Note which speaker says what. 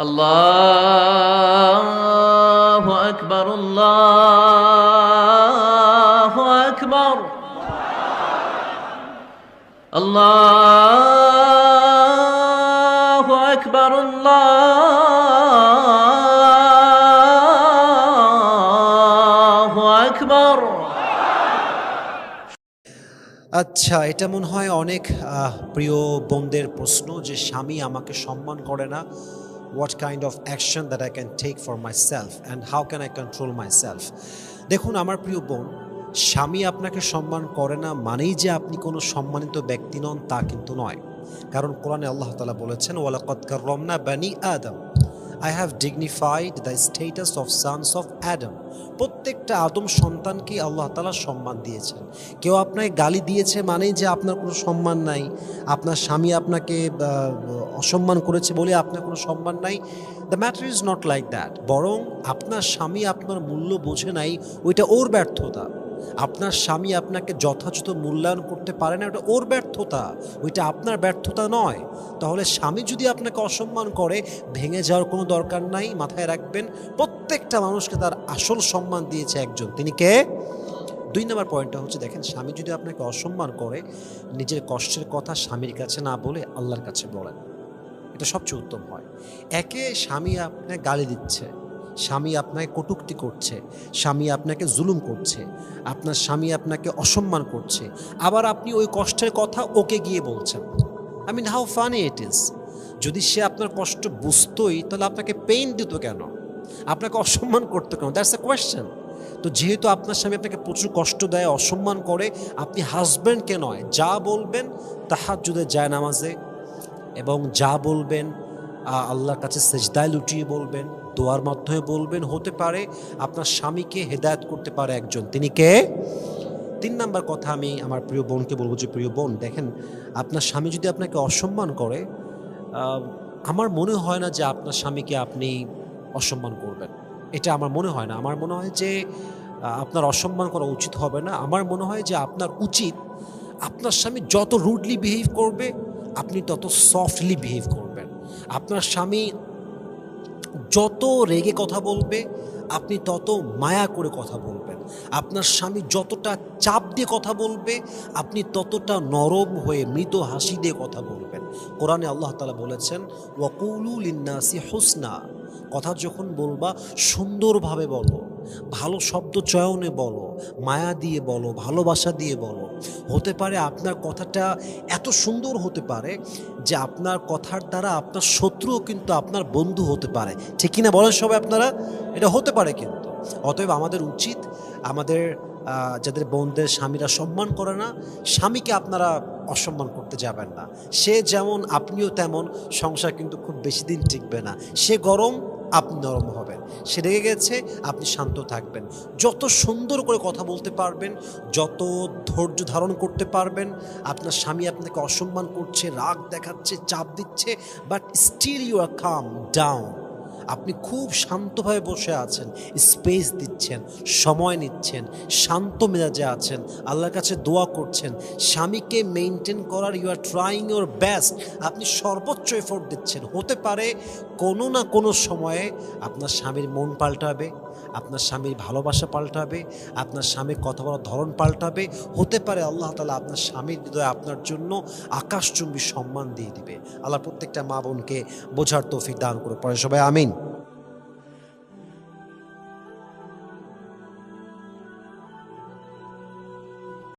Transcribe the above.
Speaker 1: আল্লাহু আকবার, আল্লাহু আকবার, আল্লাহু আকবার, আল্লাহু আকবার।
Speaker 2: আচ্ছা, এটা মনে হয় অনেক প্রিয় বোনদের প্রশ্ন যে স্বামী আমাকে সম্মান করে না, what kind of action that I can take for my self and how can I control my self. দেখুন আমার প্রিয় বোন, স্বামী আপনাকে সম্মান করে না মানেই যে আপনি কোনো সম্মানিত ব্যক্তি নন তা কিন্তু নয়। কারণ কোরআনে আল্লাহ তাআলা বলেছেন, ওয়ালাকাদ কাররামনা বানি আদম, I have dignified the status of sons of Adam. প্রত্যেকটা আদম সন্তানকে আল্লাহ তাআলা সম্মান দিয়েছেন। কেউ আপনাকে গালি দিয়েছে মানেই যে আপনার কোনো সম্মান নাই, আপনার স্বামী আপনাকে অসম্মান করেছে বলে আপনার কোনো সম্মান নাই, the matter is not like that. বরং আপনার স্বামী আপনার মূল্য বোঝে নাই, ওইটা ওর ব্যর্থতা। আপনার স্বামী আপনাকে যথাযথ মূল্যায়ন করতে পারে না, ওটা ওর ব্যর্থতা, ওইটা আপনার ব্যর্থতা নয়। তাহলে স্বামী যদি আপনাকে অসম্মান করে, ভেঙে যাওয়ার কোনো দরকার নাই। মাথায় রাখবেন, প্রত্যেকটা মানুষকে তার আসল সম্মান দিয়েছে একজন, তিনি কে? 2 নম্বর পয়েন্টটা হচ্ছে, দেখেন স্বামী যদি আপনাকে অসম্মান করে, নিজের কষ্টের কথা স্বামীর কাছে না বলে আল্লাহর কাছে বলেন, এটা সবচেয়ে উত্তম হয়। একে স্বামী আপনাকে গালি দিচ্ছে, স্বামী আপনাকে কটূক্তি করছে, স্বামী আপনাকে জুলুম করছে, আপনার স্বামী আপনাকে অসম্মান করছে, আবার আপনি ওই কষ্টের কথা ওকে গিয়ে বলছেন। I mean how funny it is. যদি সে আপনার কষ্ট বুঝতোই তাহলে আপনাকে পেইন দিত কেন, আপনাকে অসম্মান করতো কেন? That's a question. তো যেহেতু আপনার স্বামী আপনাকে প্রচুর কষ্ট দেয়, অসম্মান করে, আপনি হাজব্যান্ডকে নয়, যা বলবেন তাহাজ্জুদের জায়নামাজে, এবং যা বলবেন আল্লাহর কাছে সেজদায় লুটিয়ে বলবেন, দোয়ার মাধ্যমে বলবেন। হতে পারে আপনার স্বামীকে হেদায়েত করতে পারে একজন, তিনি কে? 3 নাম্বার কথা আমি আমার প্রিয় বোনকে বলবো যে, প্রিয় বোন দেখেন, আপনার স্বামী যদি আপনাকে অসম্মান করে, আমার মনে হয় না যে আপনার স্বামীকে আপনি অসম্মান করবেন। এটা আমার মনে হয় না। আমার মনে হয় যে আপনার অসম্মান করা উচিত হবে না। আমার মনে হয় যে আপনার উচিত, আপনার স্বামী যত রুডলি বিহেভ করবে আপনি তত সফটলি বিহেভ করবেন। আপনার স্বামী যত রেগে কথা বলবে আপনি তত মায়া করে কথা বলবেন। আপনার স্বামী যতটা চাপ দিয়ে কথা বলবে আপনি ততটা নরম হয়ে মৃদু হাসি দিয়ে কথা বলবেন। কোরআনে আল্লাহ তাআলা বলেছেন, ওয়াকুলু লিন্নাসি হুসনা, কথা যখন বলবা সুন্দরভাবে বলো, ভালো শব্দ চয়নে বলো, মায়া দিয়ে বলো, ভালোবাসা দিয়ে বলো। হতে পারে আপনার কথাটা এত সুন্দর হতে পারে যে আপনার কথার দ্বারা আপনার শত্রুও কিন্তু আপনার বন্ধু হতে পারে। ঠিক কিনা বলেন সবাই আপনারা? এটা হতে পারে কিন্তু। অতএব আমাদের উচিত, আমাদের যাদের বোনদের স্বামীরা সম্মান করে না, স্বামীকে আপনারা অসম্মান করতে যাবেন না। সে যেমন আপনিও তেমন, সংসার কিন্তু খুব বেশি দিন টিকবে না। সে গরম, আপনি নরম হবেন। সে রেগে গেছে, আপনি শান্ত থাকবেন। যত সুন্দর করে কথা বলতে পারবেন, যত ধৈর্য ধারণ করতে পারবেন, আপনার স্বামী আপনাকে অসম্মান করছে, রাগ দেখাচ্ছে, চাপ দিচ্ছে, but still you are calm down, আপনি খুব শান্তভাবে বসে আছেন, স্পেস দিচ্ছেন, সময় নিচ্ছেন, শান্ত মেজাজে আছেন, আল্লাহর কাছে দোয়া করছেন, স্বামীকে মেনটেন করার you are trying your best, আপনি সর্বোচ্চ এফোর্ট দিচ্ছেন। হতে পারে কোনো না কোনো সময়ে আপনার স্বামীর মন পাল্টাবে, আপনার স্বামীর ভালোবাসা পাল্টাবে, আপনার স্বামীর কথা বলার ধরন পাল্টাবে। হতে পারে আল্লাহ তাআলা আপনার স্বামীর হৃদয়ে আপনার জন্য আকাশচুম্বী সম্মান দিয়ে দিবে। আল্লাহ প্রত্যেকটা মা বোনকে বোঝার তৌফিক দান করে। পরে সবাই আমিন।